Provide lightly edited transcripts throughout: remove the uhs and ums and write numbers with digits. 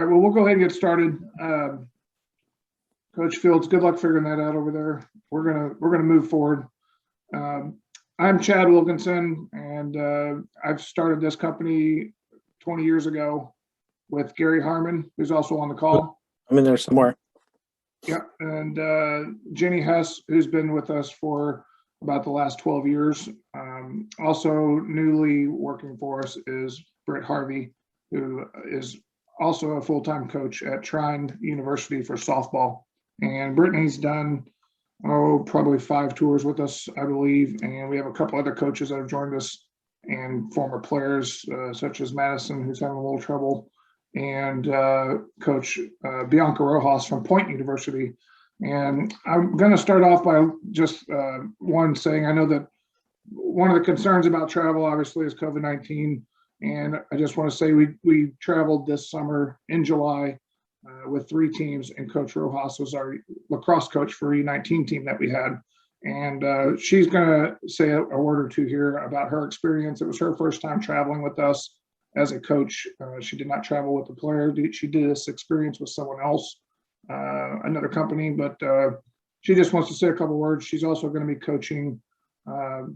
All right, well, we'll go ahead and get started. Coach Fields, good luck figuring that out over there. We're gonna move forward. I'm Chad Wilkinson, and I've started this company 20 years ago with Gary Harmon, who's also on the call. I'm in there somewhere. Yeah, and Jenny Hess, who's been with us for about the last 12 years. Also newly working for us is Britt Harvey, who is also a full-time coach at Trine University for softball. And Brittany's done, probably 5 tours with us, I believe. And we have a couple other coaches that have joined us and former players, such as Madison, who's having a little trouble, and Coach Bianca Rojas from Point University. And I'm going to start off by just one saying, I know that one of the concerns about travel, obviously, is COVID-19. And I just want to say we traveled this summer in July with 3 teams, and Coach Rojas was our lacrosse coach for U19 team that we had. And she's going to say a word or two here about her experience. It was her first time traveling with us as a coach. She did not travel with the player. She did this experience with someone else, another company, but she just wants to say a couple words. She's also going to be coaching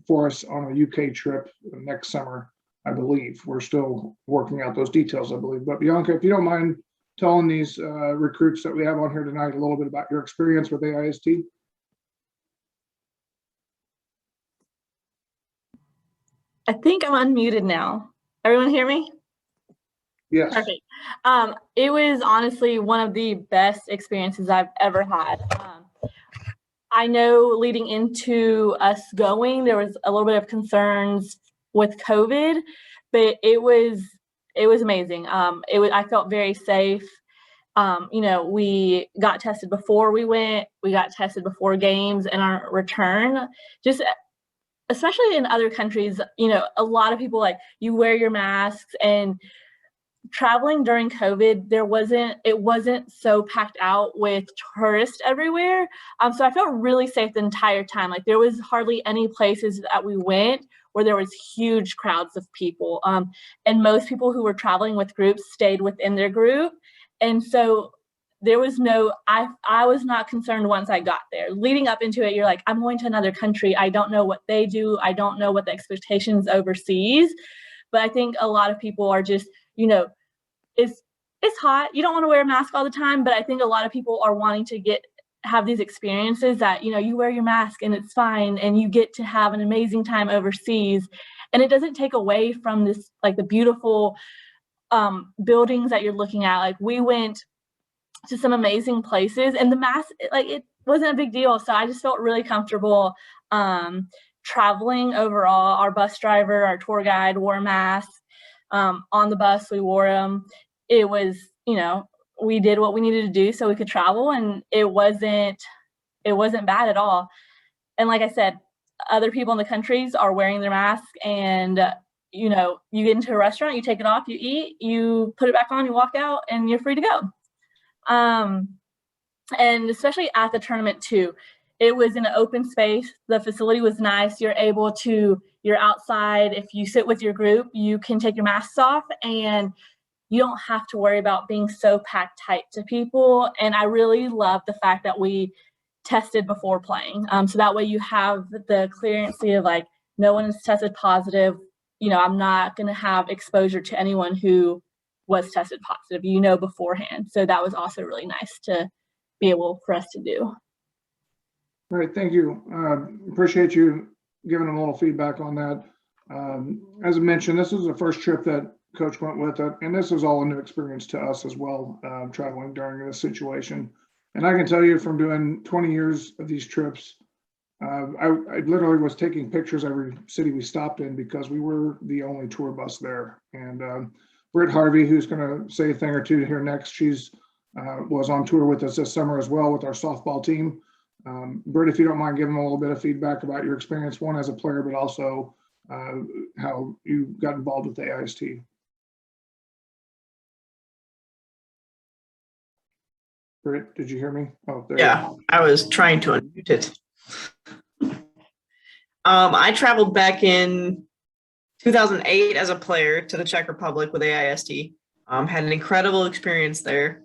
for us on a UK trip next summer, I believe. We're still working out those details, I believe. But Bianca, if you don't mind telling these recruits that we have on here tonight a little bit about your experience with AIST. I think I'm unmuted now. Everyone hear me? Yes. Perfect. It was honestly one of the best experiences I've ever had. I know leading into us going, there was a little bit of concerns with COVID, but it was amazing. I felt very safe. We got tested before we went. We got tested before games and our return. Just especially in other countries, a lot of people you wear your masks, and traveling during COVID, it wasn't so packed out with tourists everywhere. So I felt really safe the entire time. There was hardly any places that we went where there was huge crowds of people. And most people who were traveling with groups stayed within their group. And so there was I was not concerned once I got there. Leading up into it, you're like, I'm going to another country. I don't know what they do. I don't know what the expectations overseas. But I think a lot of people are just, it's hot. You don't want to wear a mask all the time, but I think a lot of people are wanting to have these experiences that, you wear your mask and it's fine, and you get to have an amazing time overseas. And it doesn't take away from this, the beautiful buildings that you're looking at. We went to some amazing places, and the mask, it wasn't a big deal. So I just felt really comfortable traveling overall. Our bus driver, our tour guide wore masks. On the bus, we wore them. It was, we did what we needed to do so we could travel, and it wasn't bad at all. And like I said, other people in the countries are wearing their masks, and you get into a restaurant, you take it off, you eat, you put it back on, you walk out, and you're free to go. And especially at the tournament too, it was in an open space. The facility was nice. You're outside. If you sit with your group, you can take your masks off, and you don't have to worry about being so packed tight to people. And I really love the fact that we tested before playing. So that way you have the clearance of no one is tested positive. I'm not going to have exposure to anyone who was tested positive, beforehand. So that was also really nice to be able for us to do. All right, thank you. Appreciate you giving them a little feedback on that. As I mentioned, this is the first trip that Coach went with, and this is all a new experience to us as well, traveling during this situation. And I can tell you from doing 20 years of these trips, I literally was taking pictures every city we stopped in because we were the only tour bus there. And Britt Harvey, who's going to say a thing or two here next, she's was on tour with us this summer as well with our softball team. Britt, if you don't mind giving a little bit of feedback about your experience, one as a player, but also how you got involved with the AIST. Britt, did you hear me? Oh, there. Yeah, I was trying to unmute it. I traveled back in 2008 as a player to the Czech Republic with AIST. Had an incredible experience there.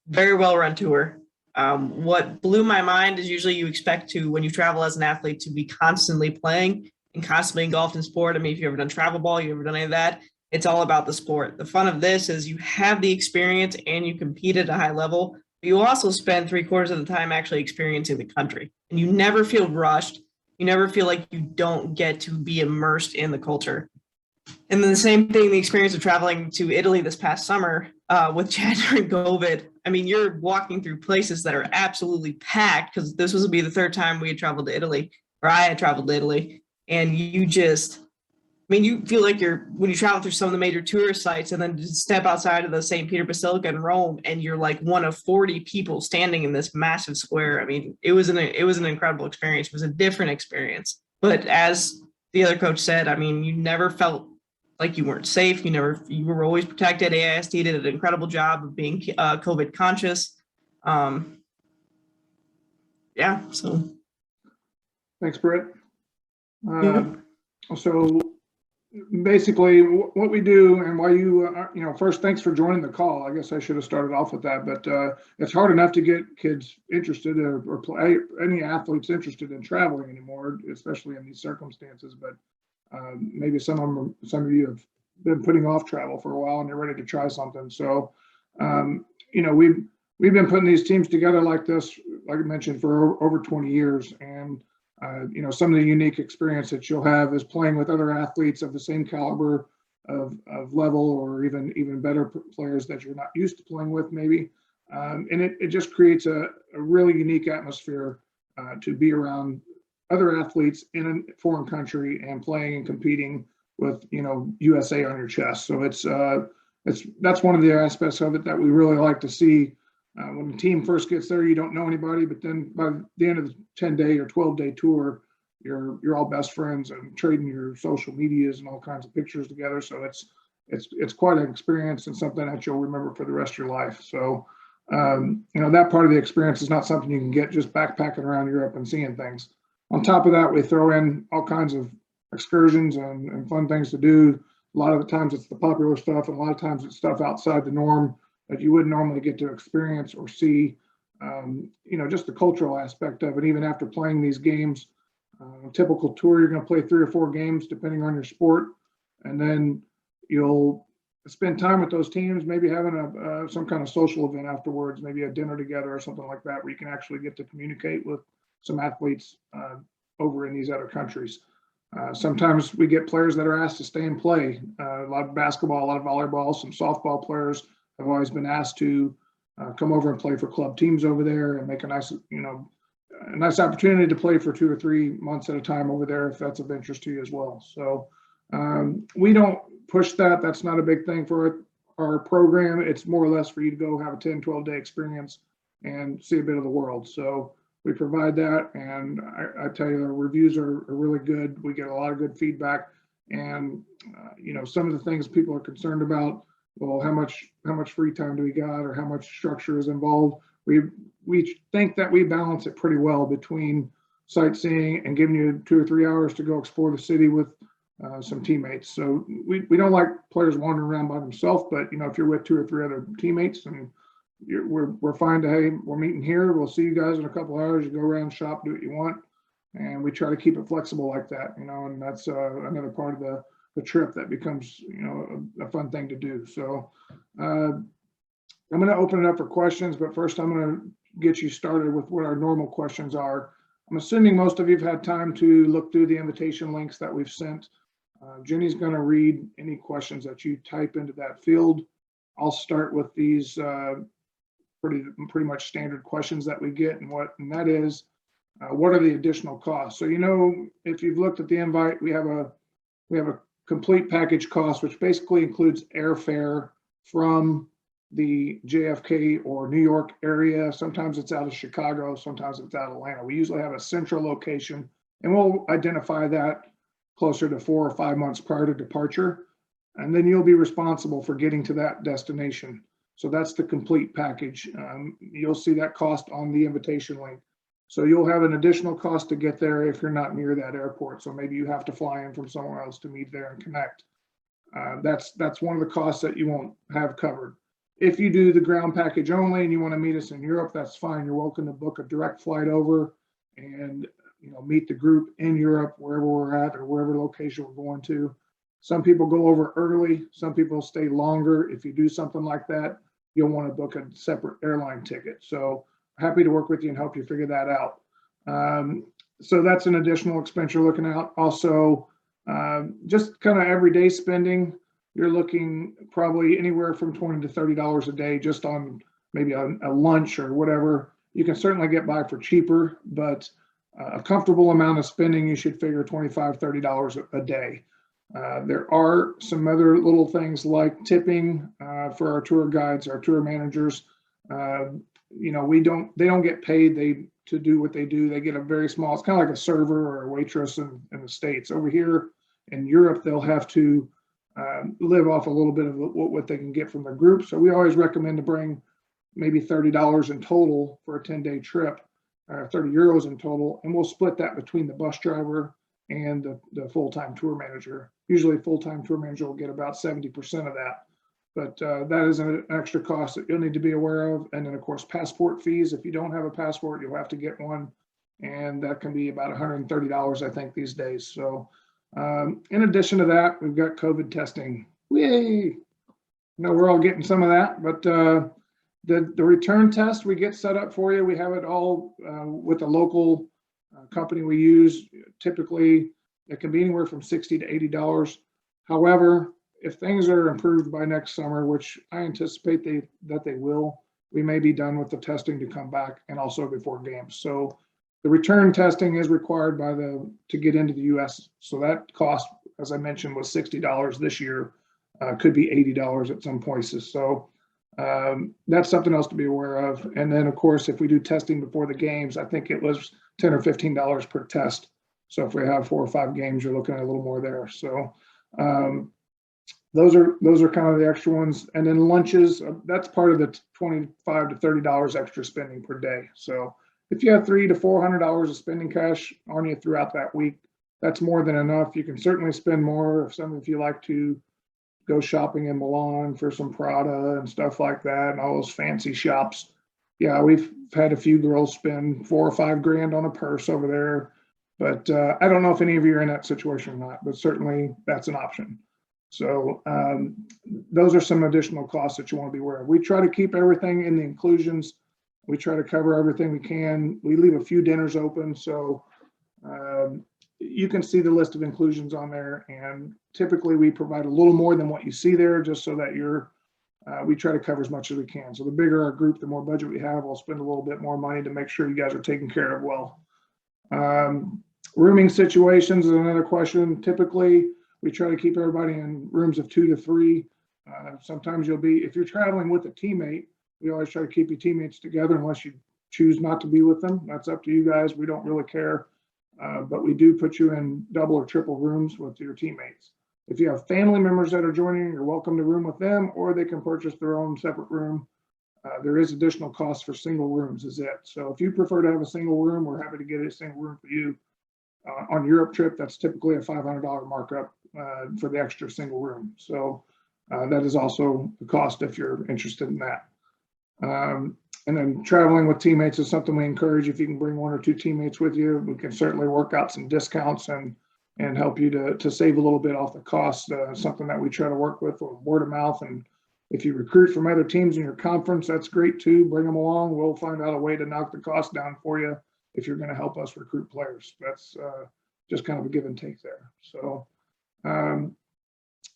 Very well run tour. What blew my mind is usually you expect to, when you travel as an athlete, to be constantly playing and constantly engulfed in sport. I mean, if you've ever done travel ball, you've ever done any of that, it's all about the sport. The fun of this is you have the experience and you compete at a high level, but you also spend 3/4 of the time actually experiencing the country, and you never feel rushed. You never feel like you don't get to be immersed in the culture. And then the same thing, the experience of traveling to Italy this past summer with January COVID. I mean, you're walking through places that are absolutely packed, because this was to be the third time we had traveled to Italy, or I had traveled to Italy. And you just, I mean, you feel like when you travel through some of the major tourist sites and then just step outside of the St. Peter Basilica in Rome, and you're like one of 40 people standing in this massive square. I mean, it was an incredible experience. It was a different experience. But as the other coach said, I mean, you never felt like you weren't safe. You were always protected. AIST did an incredible job of being COVID conscious. Yeah, so. Thanks, Britt. So basically what we do, and why first, thanks for joining the call. I guess I should have started off with that, but it's hard enough to get kids interested or any athletes interested in traveling anymore, especially in these circumstances. But maybe some of you have been putting off travel for a while and they're ready to try something. So, we've been putting these teams together like this, like I mentioned, for over 20 years. And, some of the unique experience that you'll have is playing with other athletes of the same caliber of level, or even better players that you're not used to playing with maybe. And it just creates a really unique atmosphere to be around other athletes in a foreign country and playing and competing with, USA on your chest. So that's one of the aspects of it that we really like to see. When the team first gets there, you don't know anybody, but then by the end of the 10-day or 12-day tour, you're all best friends and trading your social medias and all kinds of pictures together. So it's quite an experience and something that you'll remember for the rest of your life. So that part of the experience is not something you can get just backpacking around Europe and seeing things. On top of that, we throw in all kinds of excursions and fun things to do. A lot of the times it's the popular stuff, and a lot of times it's stuff outside the norm that you wouldn't normally get to experience or see. Just the cultural aspect of it. Even after playing these games, typical tour, you're going to play 3 or 4 games depending on your sport, and then you'll spend time with those teams, maybe having some kind of social event afterwards, maybe a dinner together or something like that, where you can actually get to communicate with some athletes over in these other countries. Sometimes we get players that are asked to stay and play. A lot of basketball, a lot of volleyball, some softball players have always been asked to come over and play for club teams over there and make a nice opportunity to play for 2 or 3 months at a time over there, if that's of interest to you as well. So we don't push that. That's not a big thing for our program. It's more or less for you to go have a 10, 12-day experience and see a bit of the world. So we provide that, and I tell you, the reviews are really good. We get a lot of good feedback, and some of the things people are concerned about. Well, how much free time do we got, or how much structure is involved? We think that we balance it pretty well between sightseeing and giving you 2 or 3 hours to go explore the city with some teammates. So we don't like players wandering around by themselves, but if you're with 2 or 3 other teammates, and we're fine to, hey, we're meeting here, we'll see you guys in a couple hours, you go around, shop, do what you want, and we try to keep it flexible like that, and that's another part of the trip that becomes a fun thing to do. So I'm going to open it up for questions, but first I'm going to get you started with what our normal questions are. I'm assuming most of you have had time to look through the invitation links that we've sent. Jenny's going to read any questions that you type into that field. I'll start with these pretty much standard questions that we get, and that is, what are the additional costs? So if you've looked at the invite, we have a complete package cost, which basically includes airfare from the JFK or New York area. Sometimes it's out of Chicago, sometimes it's out of Atlanta. We usually have a central location, and we'll identify that closer to 4 or 5 months prior to departure. And then you'll be responsible for getting to that destination. So that's the complete package. You'll see that cost on the invitation link. So you'll have an additional cost to get there if you're not near that airport. So maybe you have to fly in from somewhere else to meet there and connect. That's one of the costs that you won't have covered. If you do the ground package only and you want to meet us in Europe, that's fine. You're welcome to book a direct flight over and meet the group in Europe, wherever we're at or wherever location we're going to. Some people go over early, some people stay longer. If you do something like that, you'll want to book a separate airline ticket. So happy to work with you and help you figure that out. So that's an additional expense you're looking at. Also, just kind of everyday spending, you're looking probably anywhere from $20 to $30 a day just on maybe a lunch or whatever. You can certainly get by for cheaper, but a comfortable amount of spending, you should figure $25, $30 a day. There are some other little things like tipping for our tour guides, our tour managers. They don't get paid to do what they do. They get a very small, it's kind of like a server or a waitress in the States. Over here in Europe, they'll have to live off a little bit of what they can get from the group. So we always recommend to bring maybe $30 in total for a 10-day trip, 30 euros in total, and we'll split that between the bus driver and the full-time tour manager. Usually full-time tour manager will get about 70% of that, but that is an extra cost that you'll need to be aware of. And then of course, passport fees. If you don't have a passport, you'll have to get one, and that can be about $130, I think, these days. So in addition to that, we've got COVID testing. Yay! We're all getting some of that, but the return test we get set up for you. We have it all with a local company we use. Typically, it can be anywhere from $60 to $80. However, if things are improved by next summer, which I anticipate that they will, we may be done with the testing to come back, and also before games. So the return testing is required to get into the U.S. So that cost, as I mentioned, was $60 this year. Could be $80 at some places. So that's something else to be aware of. And then, of course, if we do testing before the games, I think it was $10 or $15 per test. So if we have 4 or 5 games, you're looking at a little more there. So those are kind of the extra ones. And then lunches, that's part of the $25 to $30 extra spending per day. So if you have $300 to $400 of spending cash on you throughout that week, that's more than enough. You can certainly spend more if you like to go shopping in Milan for some Prada and stuff like that, and all those fancy shops. Yeah, we've had a few girls spend $4 or $5 grand on a purse over there, but I don't know if any of you are in that situation or not, but certainly that's an option. So those are some additional costs that you want to be aware of. We try to keep everything in the inclusions. We try to cover everything we can. We leave a few dinners open, so you can see the list of inclusions on there, and typically we provide a little more than what you see there, just so that we try to cover as much as we can. So the bigger our group, the more budget we have, we'll spend a little bit more money to make sure you guys are taken care of well. Rooming situations is another question. Typically, we try to keep everybody in rooms of 2 to 3. Sometimes if you're traveling with a teammate, we always try to keep your teammates together unless you choose not to be with them. That's up to you guys. We don't really care. But we do put you in double or triple rooms with your teammates. If you have family members that are joining, you're welcome to room with them, or they can purchase their own separate room. There is additional cost for single rooms is it. So if you prefer to have a single room, we're happy to get a single room for you. On Europe trip, that's typically a $500 markup for the extra single room. So that is also the cost if you're interested in that. And then traveling with teammates is something we encourage. If you can bring 1 or 2 teammates with you, we can certainly work out some discounts and help you to save a little bit off the cost. Something that we try to work with word of mouth. And if you recruit from other teams in your conference, that's great too. Bring them along. We'll find out a way to knock the cost down for you if you're going to help us recruit players. That's just kind of a give and take there. So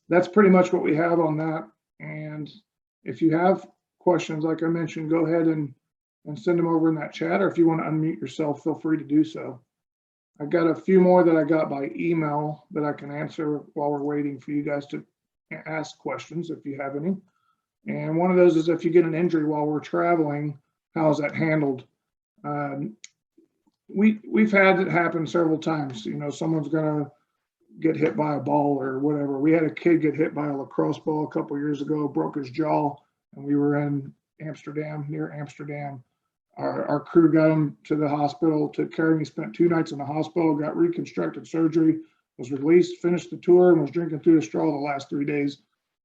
that's pretty much what we have on that. And if you have questions, like I mentioned, go ahead and send them over in that chat, or if you want to unmute yourself, feel free to do so. I've got a few more that I got by email that I can answer while we're waiting for you guys to ask questions if you have any. And one of those is, if you get an injury while we're traveling, how is that handled? We've had it happen several times. Someone's gonna get hit by a ball or whatever. We had a kid get hit by a lacrosse ball a couple years ago, broke his jaw, and we were in Amsterdam, near Amsterdam. Our crew got him to the hospital, took care of him. He spent 2 nights in the hospital, got reconstructive surgery, was released, finished the tour, and was drinking through the straw the last 3 days.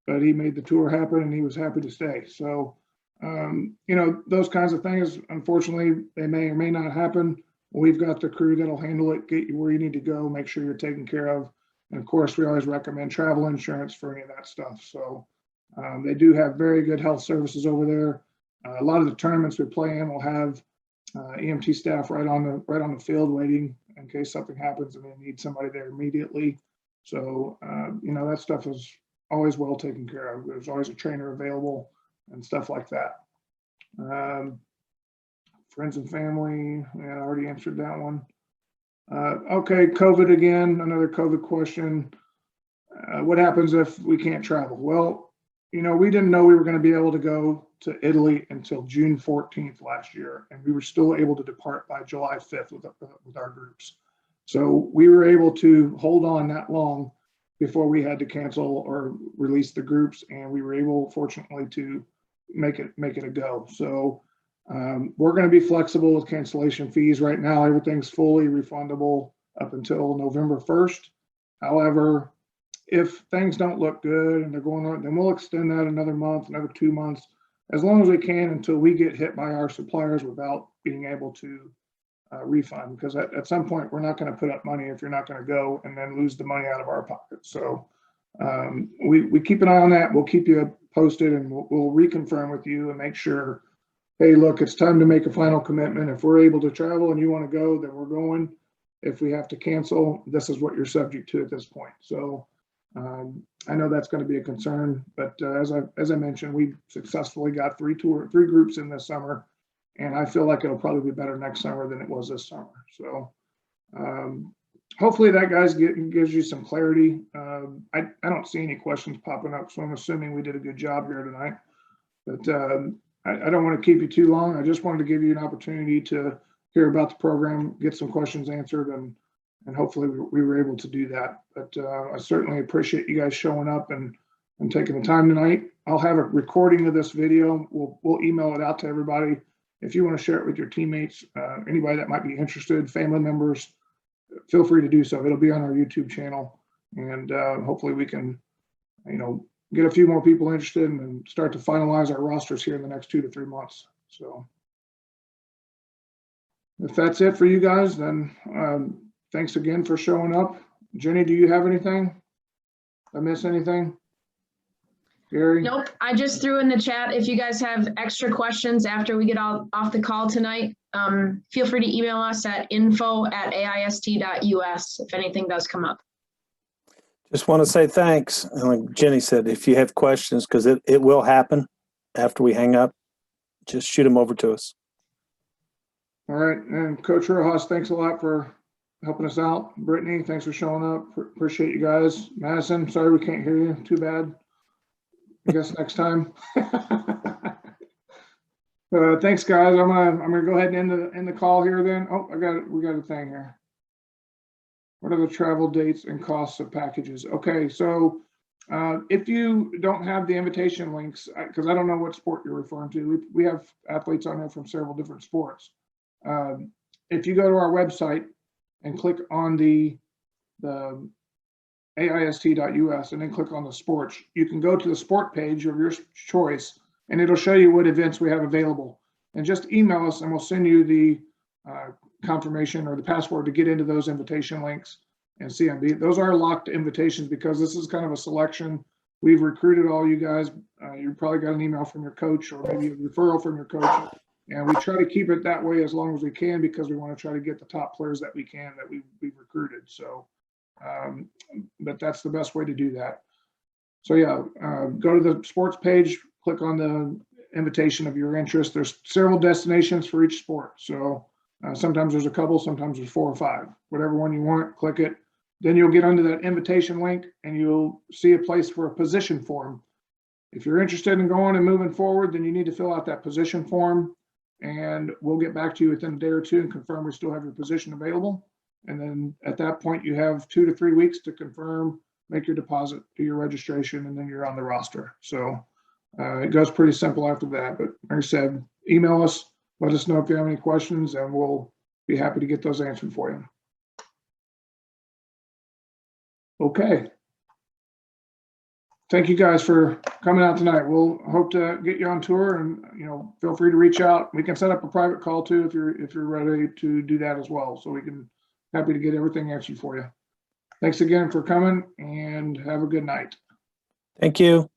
But he made the tour happen, and he was happy to stay. So, you know, those kinds of things, unfortunately, they may or may not happen. We've got the crew that'll handle it, get you where you need to go, make sure you're taken care of. And of course, we always recommend travel insurance for any of that stuff. So they do have very good health services over there. A lot of the tournaments we play in will have EMT staff right on the field waiting in case something happens and they need somebody there immediately. So you know, that stuff is always well taken care of. There's always a trainer available and stuff like that. Friends and family, yeah, I already answered that one. Okay, COVID again, another COVID question. What happens if we can't travel? Well, you know, we didn't know we were going to be able to go to Italy until June 14th last year, and we were still able to depart by July 5th with our groups. So we were able to hold on that long before we had to cancel or release the groups, and we were able, fortunately, to make it a go. So we're going to be flexible with cancellation fees. Right now, everything's fully refundable up until November 1st. However, if things don't look good and they're going on, then we'll extend that another month, another 2 months, as long as we can until we get hit by our suppliers without being able to refund. Because at some point, we're not going to put up money if you're not going to go and then lose the money out of our pocket. So we keep an eye on that. We'll keep you posted, and we'll reconfirm with you and make sure, hey, look, it's time to make a final commitment. If we're able to travel and you want to go, then we're going. If we have to cancel, this is what you're subject to at this point. So I know that's going to be a concern, but as I mentioned, we successfully got three groups in this summer, and I feel like it'll probably be better next summer than it was this summer. So hopefully that, guys, gives you some clarity. I don't see any questions popping up, so I'm assuming we did a good job here tonight. But I don't want to keep you too long. I just wanted to give you an opportunity to hear about the program, get some questions answered, and hopefully we were able to do that. But I certainly appreciate you guys showing up and taking the time tonight. I'll have a recording of this video. We'll email it out to everybody. If you want to share it with your teammates, anybody that might be interested, family members, feel free to do so. It'll be on our YouTube channel, and hopefully we can, you know, get a few more people interested and start to finalize our rosters here in the next 2 to 3 months. So if that's it for you guys, then thanks again for showing up. Jenny, do you have anything? I miss anything? Gary? Nope, I just threw in the chat. If you guys have extra questions after we get off the call tonight, feel free to email us at info@aist.us if anything does come up. Just want to say thanks. And like Jenny said, if you have questions, because it will happen after we hang up, just shoot them over to us. All right, and Coach Rojas, thanks a lot for helping us out. Brittany, thanks for showing up. Appreciate you guys. Madison, sorry we can't hear you. Too bad. I guess next time. Thanks, guys. I'm gonna go ahead and end the call here. Then, oh, we got a thing here. What are the travel dates and costs of packages? Okay, so if you don't have the invitation links, because I don't know what sport you're referring to, we have athletes on there from several different sports. If you go to our website and click on the AIST.us and then click on the sports, you can go to the sport page of your choice, and it'll show you what events we have available. And just email us, and we'll send you the confirmation or the password to get into those invitation links and see them. Those are locked invitations because this is kind of a selection. We've recruited all you guys. You probably got an email from your coach or maybe a referral from your coach. And we try to keep it that way as long as we can because we want to try to get the top players that we can that we've recruited. So, but that's the best way to do that. So yeah, go to the sports page, click on the invitation of your interest. There's several destinations for each sport. So sometimes there's a couple, sometimes there's 4 or 5. Whatever one you want, click it. Then you'll get under that invitation link and you'll see a place for a position form. If you're interested in going and moving forward, then you need to fill out that position form, and we'll get back to you within a day or 2 and confirm we still have your position available. And then at that point, you have 2 to 3 weeks to confirm, make your deposit, do your registration, and then you're on the roster. So it goes pretty simple after that. But like I said, email us, let us know if you have any questions, and we'll be happy to get those answered for you. Okay. Thank you guys for coming out tonight. We'll hope to get you on tour, and feel free to reach out. We can set up a private call too if you're ready to do that as well. So we can happy to get everything answered for you. Thanks again for coming, and have a good night. Thank you.